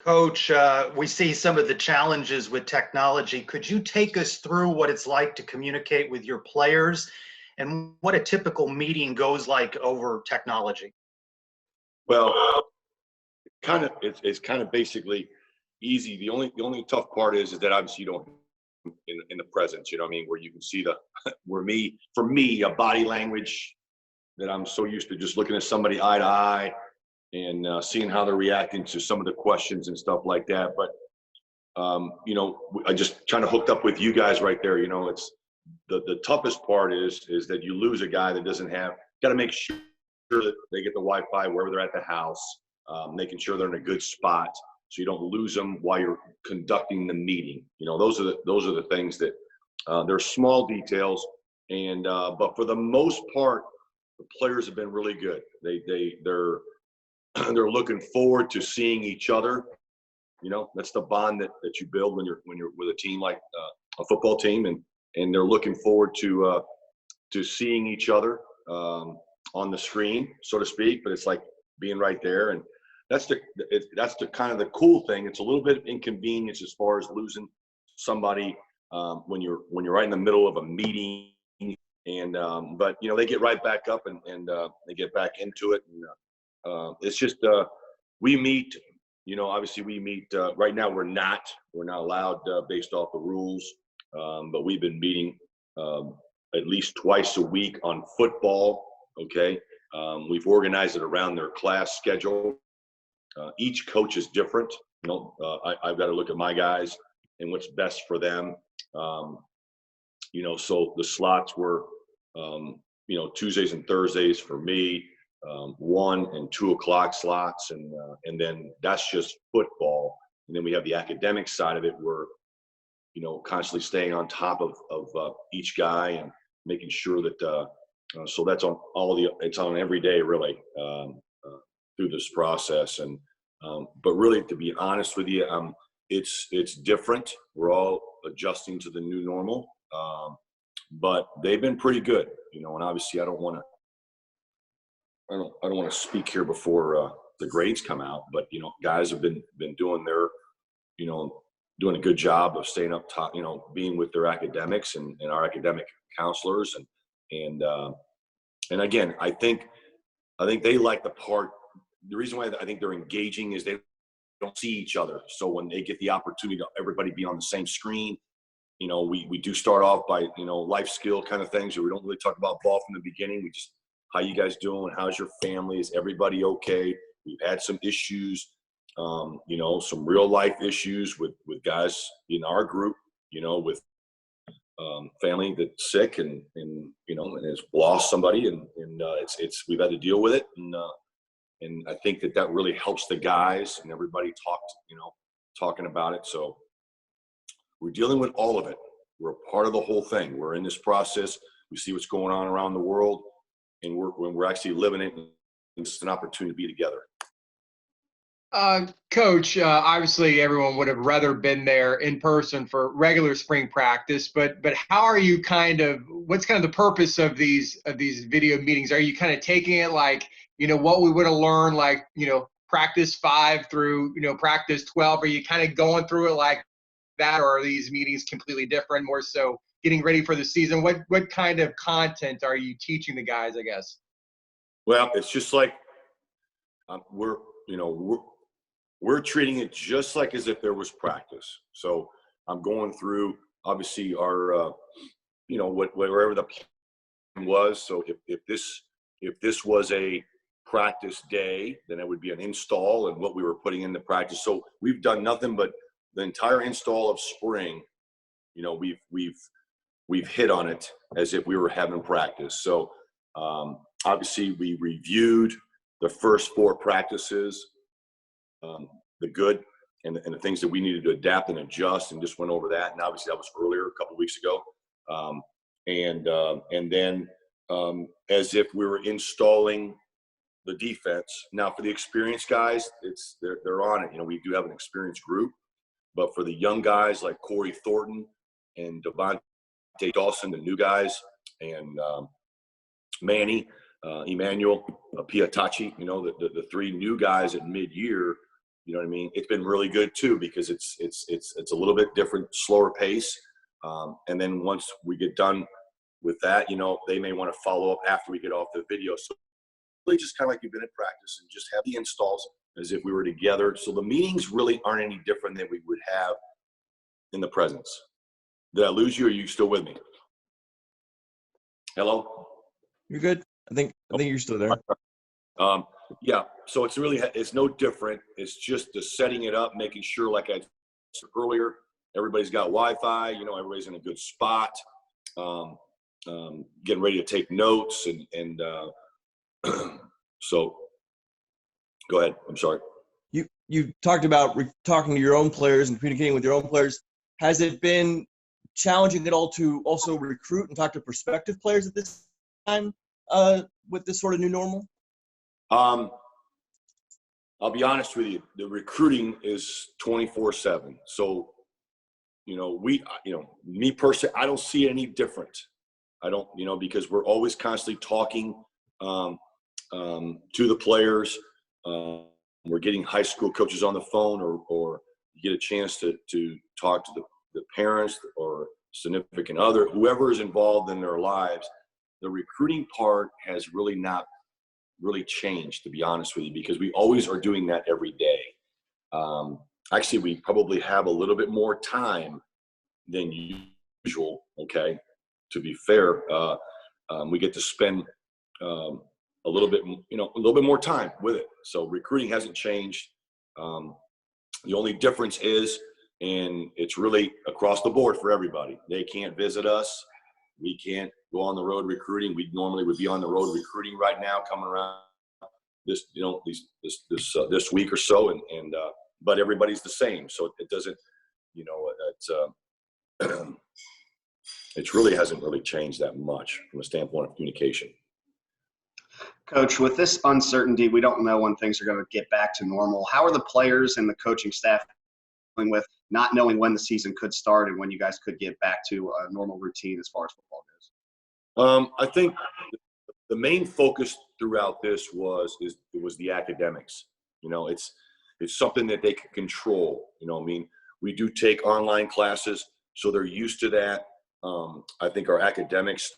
Coach, we see some of the challenges with technology. Could you take us through what it's like to communicate with your players and what a typical meeting goes like over technology? Well, it's kind of basically easy. The only tough part is that obviously you don't in the presence, you know what I mean, where you can see the where me for me a body language that I'm so used to just looking at somebody eye to eye and seeing how they're reacting to some of the questions and stuff like that. But I just kind of hooked up with you guys right there. You know, it's the toughest part is that you lose a guy that doesn't have. Got to make sure that they get the Wi-Fi wherever they're at the house, making sure they're in a good spot so you don't lose them while you're conducting the meeting. You know, those are the things that they're small details, and but for the most part, the players have been really good. They're they're looking forward to seeing each other. You know, that's the bond that you build when you're with a team like a football team, and they're looking forward to seeing each other on the screen, so to speak. But it's like being right there, and that's the kind of the cool thing. It's a little bit of inconvenience as far as losing somebody when you're right in the middle of a meeting, and but you know they get right back up and they get back into it. And it's just we meet. You know, obviously we meet right now. We're not allowed based off the rules, but we've been meeting at least twice a week on football. Okay, we've organized it around their class schedule. Each coach is different. You know, I've got to look at my guys and what's best for them. You know, so the slots were, Tuesdays and Thursdays for me, 1 and 2 o'clock slots, and then that's just football. And then we have the academic side of it, where constantly staying on top of each guy and making sure that. So that's on it's on every day really through this process. And but really, to be honest with you, it's different. We're all adjusting to the new normal, but they've been pretty good. And obviously, I don't want to speak here before the grades come out, but guys have been doing their, doing a good job of staying up top, being with their academics and our academic counselors, and again, I think they like the part. The reason why I think they're engaging is they don't see each other. So when they get the opportunity to everybody be on the same screen, we do start off by life skill kind of things. So we don't really talk about ball from the beginning. We just, how you guys doing? How's your family? Is everybody okay? We've had some issues, some real life issues with guys in our group, with family that's sick and has lost somebody, and it's we've had to deal with it, and I think that really helps the guys, and everybody talking about it. So we're dealing with all of it. We're a part of the whole thing. We're in this process. We see what's going on around the world, and we're actually living it. And it's an opportunity to be together. Coach, obviously everyone would have rather been there in person for regular spring practice, but how are you what's kind of the purpose of these video meetings? Are you kind of taking it like, what we would have learned, like, practice 5 through, practice 12? Are you kind of going through it like that, or are these meetings completely different, more so getting ready for the season? What kind of content are you teaching the guys, I guess? Well, it's just like we're treating it just like as if there was practice. So I'm going through, obviously, our, wherever the plan was. So if this was a practice day, then it would be an install and what we were putting into practice. So we've done nothing but the entire install of spring. We've hit on it as if we were having practice. So obviously we reviewed the first 4 practices, the good and the things that we needed to adapt and adjust, and just went over that. And obviously that was earlier, a couple of weeks ago. And then as if we were installing the defense. Now for the experienced guys, they're on it. We do have an experienced group, but for the young guys like Corey Thornton and Devontae Dawson, the new guys, and Manny, Emmanuel Piatachi, the 3 new guys at mid-year, You know what I mean? It's been really good too, because it's a little bit different, slower pace. And then once we get done with that, you know, they may want to follow up after we get off the video. So really just kind of like you've been in practice, and just have the installs as if we were together. So the meetings really aren't any different than we would have in the presence. Did I lose you, or are you still with me? Hello? You're good. I think you're still there. Yeah, so it's no different. It's just the setting it up, making sure, like I said earlier, everybody's got Wi-Fi, you know, everybody's in a good spot, getting ready to take notes, and so go ahead. I'm sorry. You talked about talking to your own players and communicating with your own players. Has it been challenging at all to also recruit and talk to prospective players at this time with this sort of new normal? I'll be honest with you. The recruiting is 24/7. So, you know, me personally, I don't see it any different. I don't, you know, because we're always constantly talking to the players. We're getting high school coaches on the phone, or you get a chance to talk to the parents or significant other, whoever is involved in their lives. The recruiting part has really not really changed, to be honest with you, because we always are doing that every day. Actually, we probably have a little bit more time than usual. Okay, to be fair, we get to spend a little bit more time with it. So recruiting hasn't changed. The only difference is, and it's really across the board for everybody, they can't visit us. We can't go on the road recruiting. We normally would be on the road recruiting right now, coming around this week or so, and but everybody's the same, so it doesn't, you know, it really hasn't really changed that much from a standpoint of communication. Coach, with this uncertainty, we don't know when things are going to get back to normal. How are the players and the coaching staff dealing with not knowing when the season could start and when you guys could get back to a normal routine as far as football goes? I think the main focus throughout this was the academics. You know, it's something that they can control. You know, I mean, we do take online classes, so they're used to that. I think our academics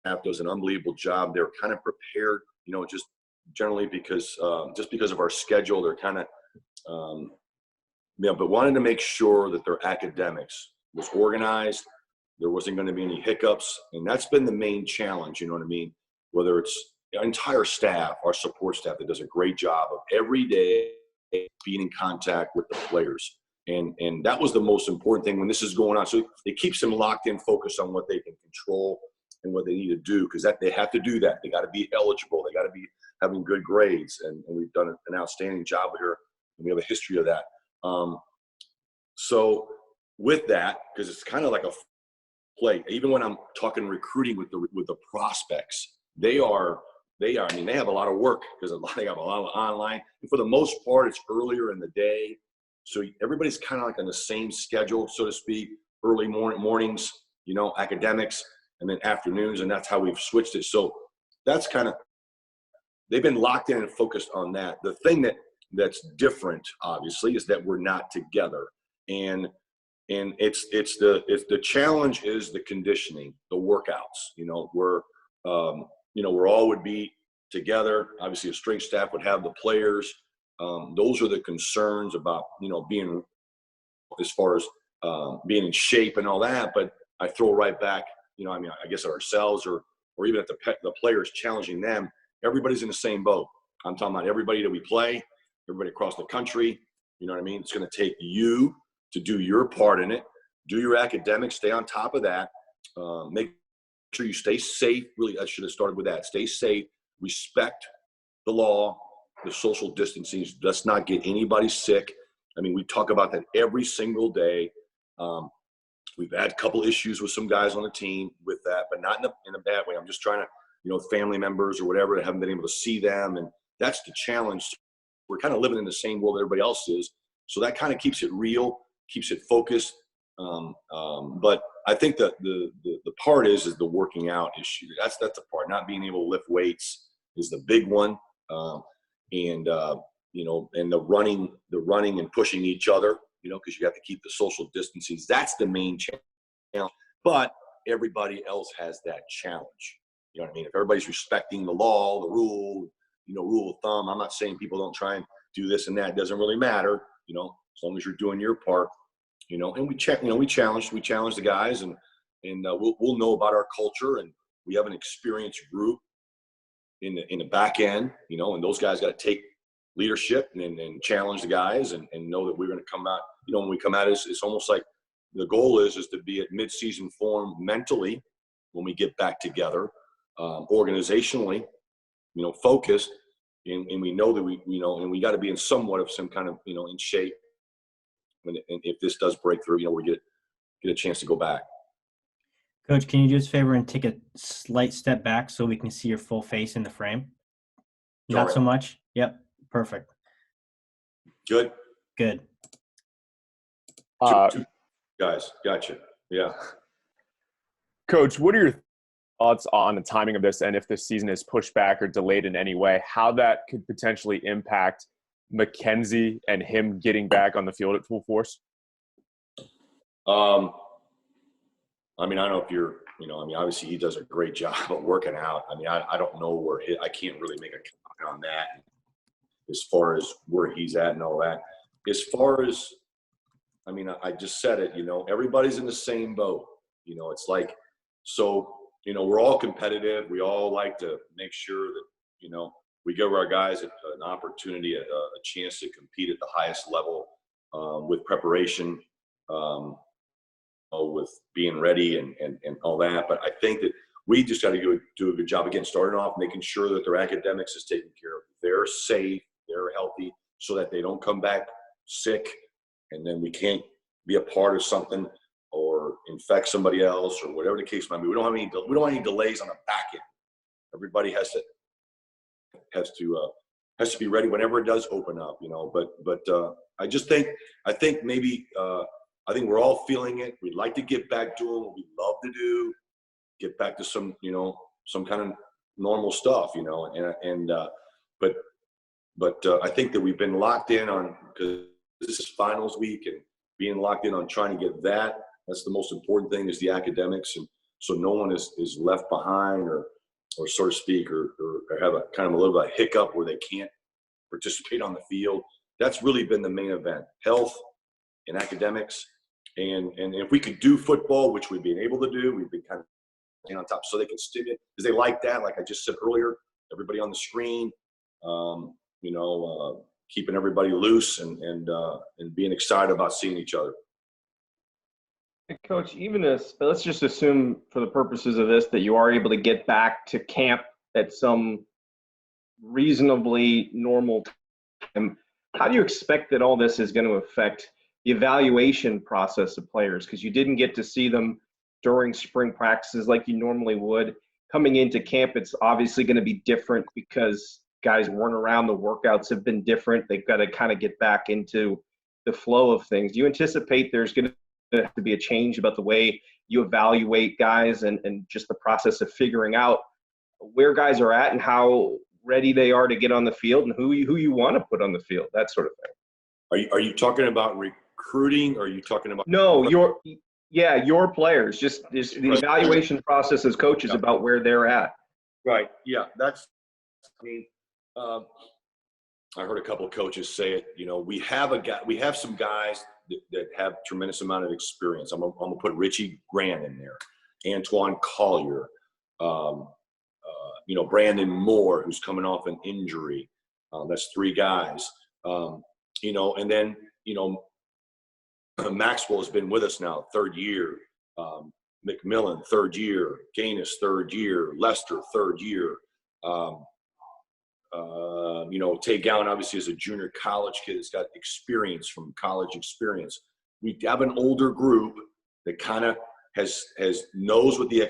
staff does an unbelievable job. They're kind of prepared, you know, just generally because of our schedule, they're kind of, but wanted to make sure that their academics was organized. There wasn't going to be any hiccups, and that's been the main challenge. You know what I mean? Whether it's our entire staff, our support staff that does a great job of every day being in contact with the players. And that was the most important thing when this is going on. So it keeps them locked in, focused on what they can control and what they need to do, because that they have to do that. They got to be eligible. They got to be having good grades. And we've done an outstanding job here, and we have a history of that. So with that, because it's kind of like a play, even when I'm talking recruiting with the prospects, they have a lot of work because they have a lot of online. And for the most part, it's earlier in the day. So everybody's kind of like on the same schedule, so to speak, early mornings, you know, academics, and then afternoons. And that's how we've switched it. So that's kind of, they've been locked in and focused on that. The thing that's different, obviously, is that we're not together. And it's the challenge is the conditioning, the workouts. You know, we're all would be together. Obviously, a strength staff would have the players. Those are the concerns about, you know, being as far as being in shape and all that. But I throw right back, you know, I mean, I guess at ourselves or even at the players, challenging them. Everybody's in the same boat. I'm talking about everybody that we play, everybody across the country. You know what I mean? It's going to take you to do your part in it, do your academics, stay on top of that, make sure you stay safe. Really, I should have started with that. Stay safe, respect the law, the social distancing. Let's not get anybody sick. I mean, we talk about that every single day. We've had a couple issues with some guys on the team with that, but not in a bad way. I'm just trying to, you know, family members or whatever, that haven't been able to see them. And that's the challenge. We're kind of living in the same world that everybody else is. So that kind of keeps it real, keeps it focused. But I think that the part is the working out issue. That's the part. Not being able to lift weights is the big one. and the running and pushing each other, because you have to keep the social distancing. That's the main challenge. But everybody else has that challenge. You know what I mean? If everybody's respecting the law, the rule of thumb, I'm not saying people don't try and do this and that. It doesn't really matter, as long as you're doing your part, and we challenge the guys, and we'll know about our culture, and we have an experienced group in the back end, and those guys got to take leadership and challenge the guys and know that we're going to come out, when we come out, it's almost like the goal is to be at mid-season form mentally when we get back together, organizationally, focused, and we know that and we got to be in somewhat of some kind of, in shape. And if this does break through, we get a chance to go back. Coach, can you do us a favor and take a slight step back so we can see your full face in the frame? Not Sorry. so much? Yep. Perfect. Good. Good. Two guys. Gotcha. Yeah. Coach, what are your thoughts on the timing of this, and if this season is pushed back or delayed in any way, how that could potentially impact Mackenzie and him getting back on the field at full force? I don't know if you're, obviously he does a great job of working out. I don't know I can't really make a comment on that as far as where he's at and all that. As far as, I just said it, everybody's in the same boat. It's like, so, we're all competitive. We all like to make sure that, we give our guys an opportunity, a chance to compete at the highest level with preparation, with being ready and all that. But I think that we just got to do a good job of getting started off, making sure that their academics is taken care of. They're safe, they're healthy, so that they don't come back sick, and then we can't be a part of something or infect somebody else or whatever the case might be. We don't have any delays on the back end. Everybody has to be ready whenever it does open up, But I think maybe. I think we're all feeling it. We'd like to get back doing what we love to do, get back to some kind of normal stuff, but I think that we've been locked in on, because this is finals week, and being locked in on trying to get that. That's the most important thing, is the academics, and so no one is left behind or so to speak, or have a kind of a little bit of hiccup where they can't participate on the field. That's really been the main event: health and academics. And if we could do football, which we've been able to do, we've been kind of on top, so they can stimulate, because they like that. Like I just said earlier, everybody on the screen, keeping everybody loose and being excited about seeing each other. Coach, even this, let's just assume for the purposes of this that you are able to get back to camp at some reasonably normal time. How do you expect that all this is going to affect the evaluation process of players? Because you didn't get to see them during spring practices like you normally would. Coming into camp, it's obviously going to be different because guys weren't around. The workouts have been different. They've got to kind of get back into the flow of things. Do you anticipate there's going to have to be a change about the way you evaluate guys and just the process of figuring out where guys are at and how ready they are to get on the field and who you want to put on the field, that sort of thing? Are you talking about recruiting, or are you talking about? No, your players, just the evaluation process as coaches about where they're at. Right. Yeah. I heard a couple of coaches say it. We have some guys that have tremendous amount of experience. I'm gonna put Richie Grant in there, Antoine Collier, Brandon Moore, who's coming off an injury. That's three guys. And then Maxwell has been with us now, third year. McMillan, third year. Gaines, third year. Lester, third year. Tay Gowan obviously is a junior college kid that's got experience from college experience. We have an older group that kind of knows what the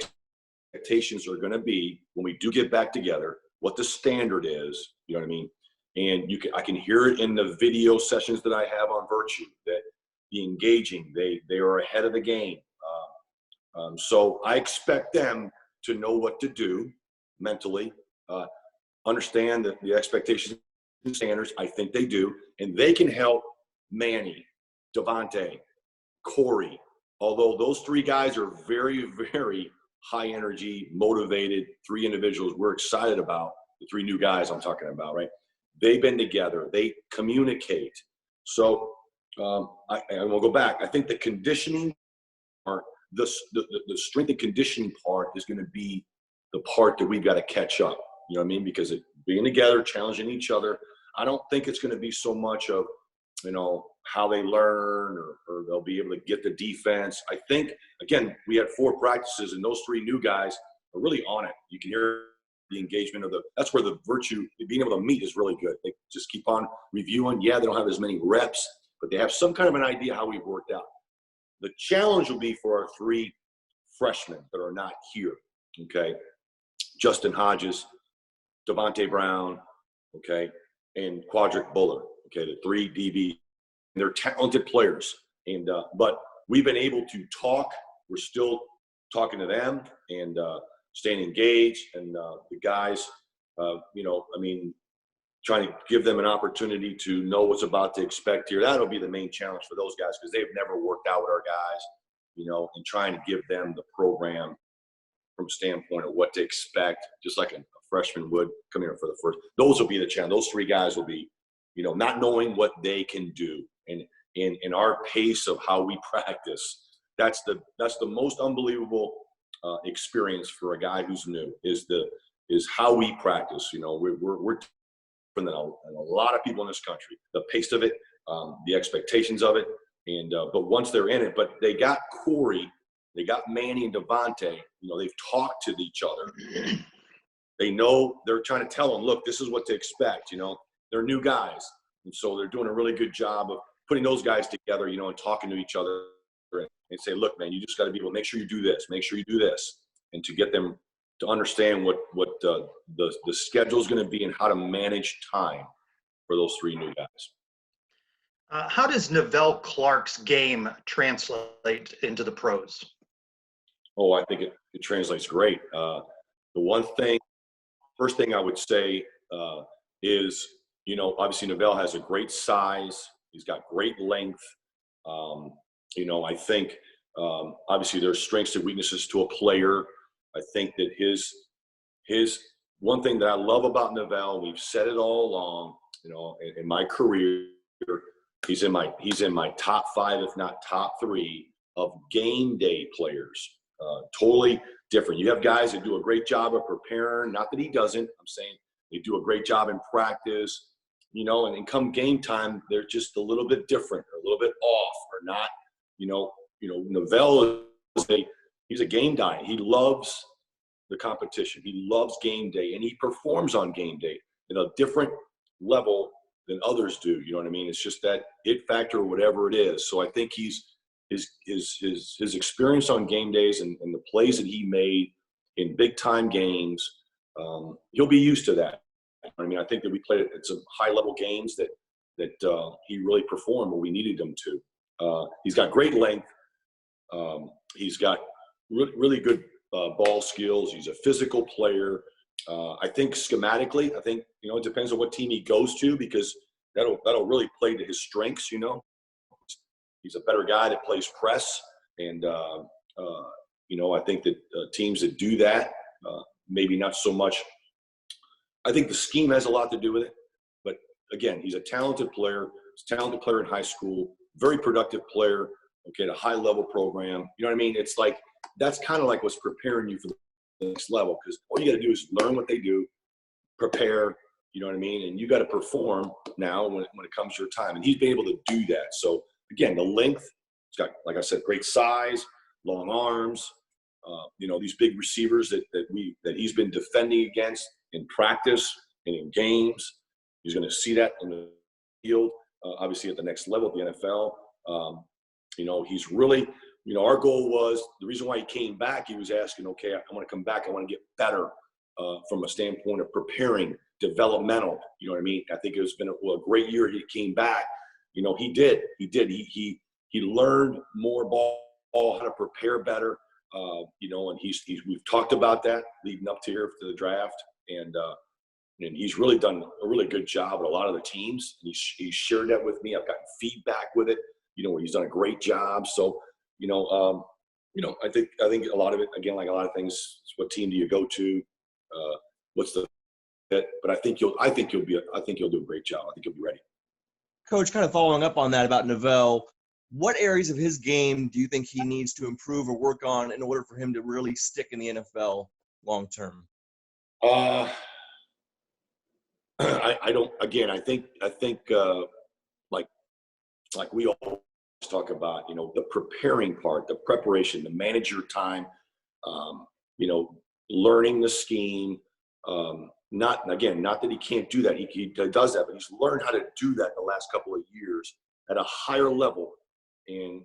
expectations are going to be when we do get back together, what the standard is, you know what I mean? And I can hear it in the video sessions that I have on Virtue, that the engaging, they are ahead of the game. So I expect them to know what to do mentally, understand the expectations standards. I think they do. And they can help Manny, Devontae, Corey, although those three guys are very, very high energy, motivated, three individuals we're excited about, the three new guys I'm talking about, right? They've been together. They communicate. So I will go back. I think the conditioning part, the strength and conditioning part is going to be the part that we've got to catch up. You know what I mean? Because being together, challenging each other, I don't think it's going to be so much of, how they learn or they'll be able to get the defense. I think, again, we had 4 practices, and those 3 new guys are really on it. You can hear the engagement that's where the virtue, being able to meet is really good. They just keep on reviewing. Yeah, they don't have as many reps, but they have some kind of an idea how we've worked out. The challenge will be for our 3 freshmen that are not here, okay? Justin Hodges, Devontae Brown, okay, and Quadric Buller, okay, the 3 DB. They're talented players, but we've been able to talk. We're still talking to them and staying engaged, and the guys, trying to give them an opportunity to know what's about to expect here. That'll be the main challenge for those guys because they've never worked out with our guys, and trying to give them the program from a standpoint of what to expect, just like a freshman would come here for the first. Those will be the challenge. Those 3 guys will be, not knowing what they can do, and in our pace of how we practice. That's the most unbelievable experience for a guy who's new is how we practice. We're different than a lot of people in this country. The pace of it, the expectations of it, and but once they're in it, but they got Corey, they got Manny and Devontae. They've talked to each other. They know, they're trying to tell them, look, this is what to expect. They're new guys, and so they're doing a really good job of putting those guys together. And talking to each other and say, look, man, you just got to be able to make sure you do this, make sure you do this, and to get them to understand what the schedule is going to be and how to manage time for those 3 new guys. How does Nivel Clark's game translate into the pros? Oh, I think it translates great. The first thing I would say is, obviously Nivel has a great size. He's got great length. I think obviously there's strengths and weaknesses to a player. I think that his one thing that I love about Nivel, we've said it all along, in my career, he's in my top 5, if not top 3 of game day players. Totally different. You have guys that do a great job of preparing. Not that he doesn't. I'm saying they do a great job in practice, and come game time, they're just a little bit different, or a little bit off, or not. Nivel he's a game guy. He loves the competition. He loves game day, and he performs on game day at a different level than others do. You know what I mean? It's just that it factor or whatever it is. So I think his experience on game days and the plays that he made in big time games, he'll be used to that. I think that we played at some high level games that he really performed where we needed him to. He's got great length. He's got really good ball skills. He's a physical player. I think schematically, it depends on what team he goes to, because that'll really play to his strengths. He's a better guy that plays press, and I think that teams that do that, maybe not so much. I think the scheme has a lot to do with it, but again, he's a talented player. He's a talented player in high school, very productive player. Okay, at a high level program. You know what I mean? It's like that's kind of like what's preparing you for the next level, because all you got to do is learn what they do, prepare. You know what I mean? And you got to perform now when it comes to your time. And he's been able to do that. So again, the length, he's got, like I said, great size, long arms. These big receivers that he's been defending against in practice and in games. He's going to see that in the field, obviously at the next level at the NFL. He's really, our goal was, the reason why he came back, he was asking, okay, I want to come back. I want to get better from a standpoint of preparing, developmental. You know what I mean? I think it's been a great year. He came back. He did. He learned more ball, how to prepare better. And we've talked about that leading up to here to the draft. And and he's really done a really good job with a lot of the teams. He's shared that with me. I've gotten feedback with it, where he's done a great job. So, I think a lot of it, again, like a lot of things, what team do you go to? What's the fit? But I think you'll do a great job. I think you'll be ready. Coach, kind of following up on that about Nivel, what areas of his game do you think he needs to improve or work on in order for him to really stick in the NFL long term? I don't. Again, I think like we always talk about, the preparing part, the preparation, the manage your time, learning the scheme. Not that he can't do that. He does that, but he's learned how to do that the last couple of years at a higher level. And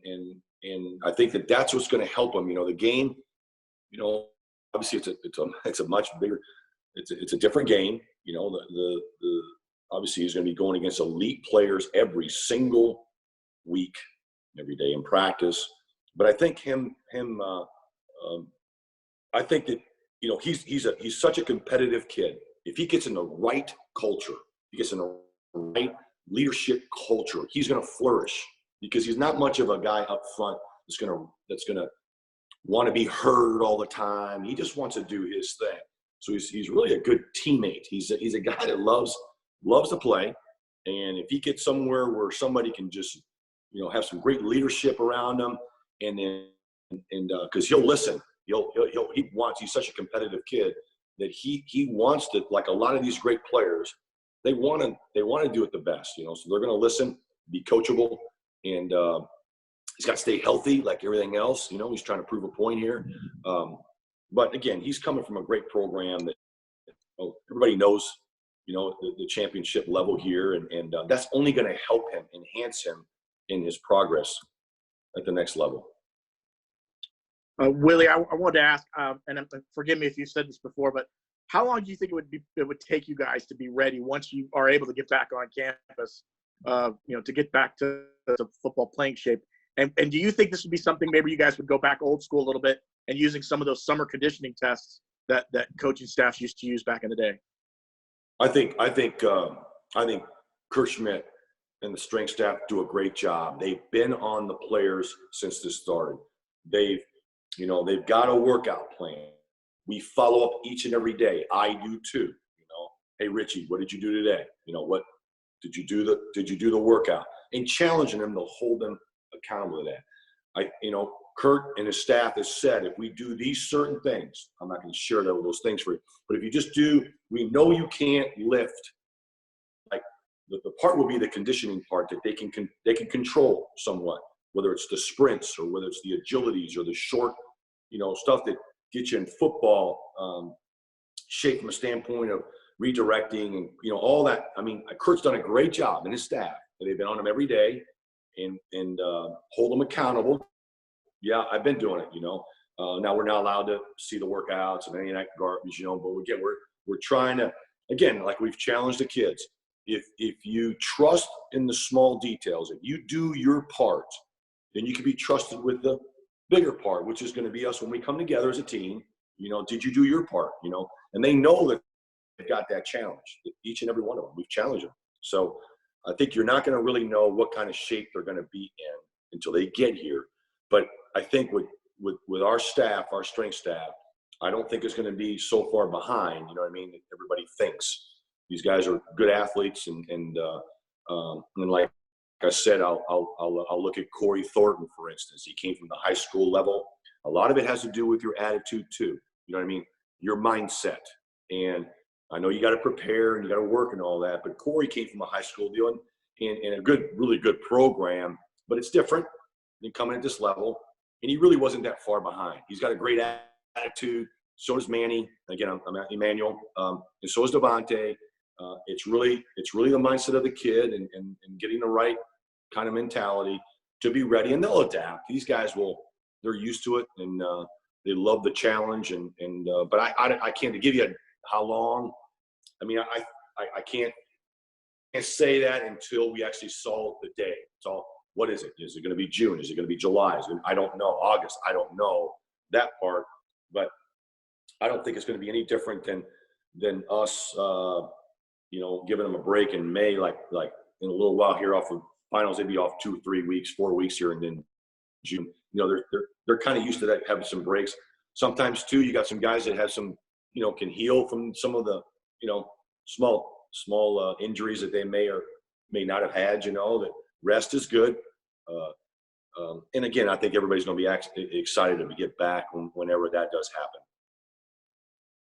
I think that's what's going to help him. The game, obviously it's a much bigger, it's a different game. Obviously he's going to be going against elite players every single week, every day in practice. But I think I think that he's such a competitive kid. If he gets in the right culture, he gets in the right leadership culture, he's going to flourish, because he's not much of a guy up front that's going to want to be heard all the time. He just wants to do his thing. So he's really a good teammate. He's a guy that loves to play. And if he gets somewhere where somebody can just, have some great leadership around him, and because he'll listen, he's such a competitive kid that he wants to, like a lot of these great players, they want to do it the best, so they're going to listen, be coachable, and he's got to stay healthy like everything else. He's trying to prove a point here. But again, he's coming from a great program that everybody knows, the championship level here. And that's only going to help him, enhance him in his progress at the next level. Willie, I wanted to ask, and forgive me if you said this before, but how long do you think it would take you guys to be ready once you are able to get back on campus, to get back to the football playing shape? And do you think this would be something maybe you guys would go back old school a little bit and using some of those summer conditioning tests that coaching staffs used to use back in the day? I think Kurt Schmidt and the strength staff do a great job. They've been on the players since this started. They've got a workout plan. We follow up each and every day. I do too. Hey Richie, what did you do today? What did you do the workout? And challenging them to hold them accountable to that. Kurt and his staff has said, if we do these certain things, I'm not going to share those things for you, but if you just do, we know you can't lift. Like the part will be the conditioning part that they can control somewhat, whether it's the sprints or whether it's the agilities or the short, stuff that gets you in football shape from a standpoint of redirecting and, all that. I mean, Kurt's done a great job, and his staff. They've been on him every day and hold them accountable. Yeah, I've been doing it, Now we're not allowed to see the workouts and any of that garbage, but again, we're trying to, again, like we've challenged the kids. If you trust in the small details, if you do your part, then you can be trusted with the bigger part, which is going to be us when we come together as a team. Did you do your part? And they know that they've got that challenge. Each and every one of them, we've challenged them. So I think you're not going to really know what kind of shape they're going to be in until they get here. But I think with our staff, our strength staff, I don't think it's going to be so far behind. That everybody thinks. These guys are good athletes, and like I said, I'll look at Corey Thornton, for instance. He came from the high school level. A lot of it has to do with your attitude too. Your mindset. And I know you got to prepare and you got to work and all that, but Corey came from a high school deal and a really good program, but it's different than coming at this level. And he really wasn't that far behind. He's got a great attitude. So does Manny. Again, I'm at Emmanuel. And so is Devontae. It's really the mindset of the kid and getting the right kind of mentality to be ready, and they'll adapt. These guys they're used to it, and they love the challenge. But I can't give you how long. I mean, I can't say that until we actually saw the day. It's all, what is it? Is it going to be June? Is it going to be July? I don't know. August? I don't know that part. But I don't think it's going to be any different than us giving them a break in May, like in a little while here off of finals, they'd be off 2, 3 weeks, 4 weeks here, and then June. They're kind of used to that, having some breaks. Sometimes too, you got some guys that have some, can heal from some of the, small injuries that they may or may not have had. That rest is good. And again, I think everybody's going to be excited to get back whenever that does happen.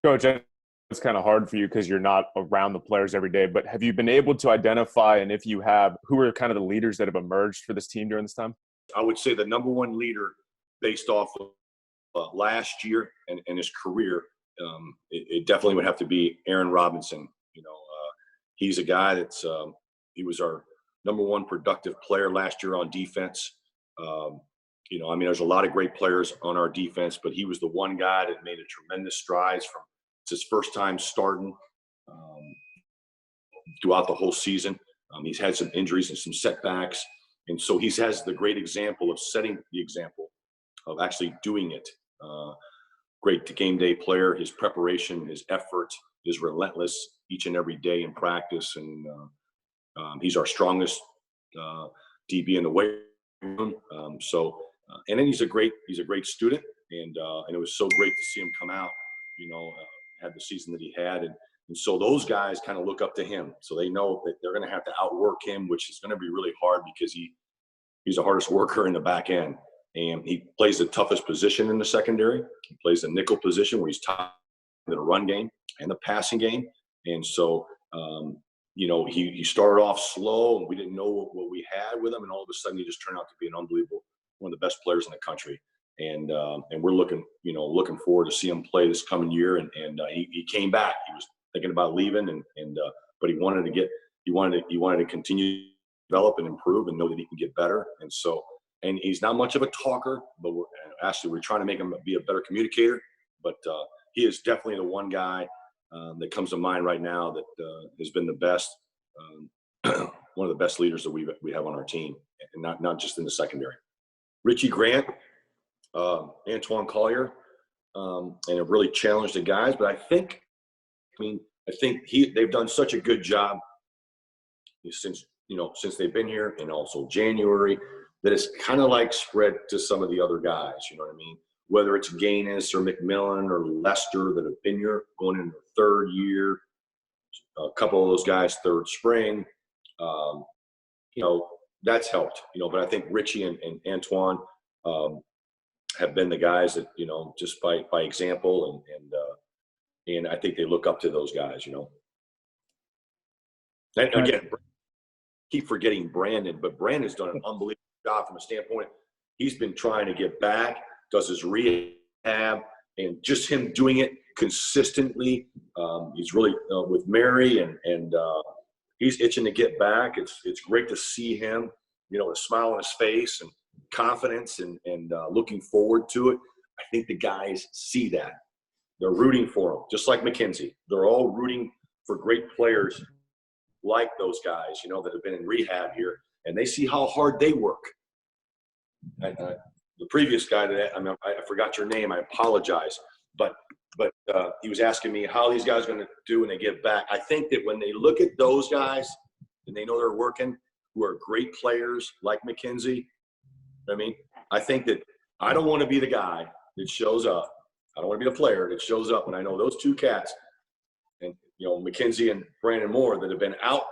Coach, it's kind of hard for you because you're not around the players every day, but have you been able to identify, and if you have, who are kind of the leaders that have emerged for this team during this time? I would say the number one leader based off of last year and his career, it definitely would have to be Aaron Robinson. He's a guy that's he was our number one productive player last year on defense. There's a lot of great players on our defense, but he was the one guy that made a tremendous strides from his first time starting throughout the whole season. He's had some injuries and some setbacks. And so he has the great example of setting the example of actually doing it. Great game day player, his preparation, his effort is relentless each and every day in practice. And he's our strongest DB in the weight room. And then he's a great student. And it was so great to see him come out, had the season that he had. And so those guys kind of look up to him. So they know that they're going to have to outwork him, which is going to be really hard because he's the hardest worker in the back end. And he plays the toughest position in the secondary. He plays the nickel position where he's top in the run game and the passing game. And so, he started off slow and we didn't know what we had with him. And all of a sudden he just turned out to be an unbelievable, one of the best players in the country. And we're looking forward to see him play this coming year. And he came back. He was thinking about leaving, but he wanted to continue to develop and improve and know that he can get better. And so, and he's not much of a talker, but we're trying to make him be a better communicator. But he is definitely the one guy that comes to mind right now that has been the best, one of the best leaders that we have on our team, and not just in the secondary. Richie Grant, Antoine Collier, and have really challenged the guys. But I think they've done such a good job since they've been here, and also January, that it's kind of like spread to some of the other guys. You know what I mean? Whether it's Gaines or McMillan or Lester that have been here going into their third year, a couple of those guys third spring, that's helped. But I think Richie and Antoine have been the guys that just by example, and I think they look up to those guys. And again, keep forgetting Brandon, but Brandon's done an unbelievable job from a standpoint. He's been trying to get back, does his rehab, and just him doing it consistently. He's really with Mary, and he's itching to get back. It's great to see him, a smile on his face and confidence and looking forward to it. I think the guys see that. They're rooting for him, just like McKenzie. They're all rooting for great players like those guys, that have been in rehab here, and they see how hard they work. The previous guy I forgot your name. I apologize, but he was asking me how these guys are going to do when they get back. I think that when they look at those guys and they know they're working, who are great players like McKenzie, I think that I don't want to be the guy that shows up. I don't want to be the player that shows up when I know those two cats, and McKenzie and Brandon Moore, that have been out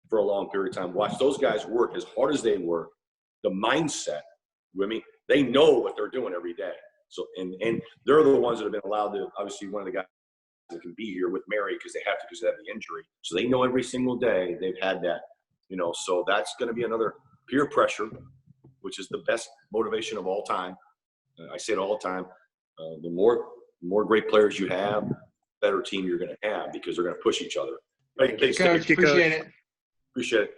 for a long period of time. Watch those guys work as hard as they work. The mindset, they know what they're doing every day. So, and they're the ones that have been allowed to, obviously one of the guys that can be here with Mary because they have to, because they have the injury. So they know every single day they've had that, so that's going to be another peer pressure, which is the best motivation of all time. I say it all the time. The more great players you have, the better team you're going to have, because they're going to push each other. Thank you, Coach. Appreciate it. Appreciate it.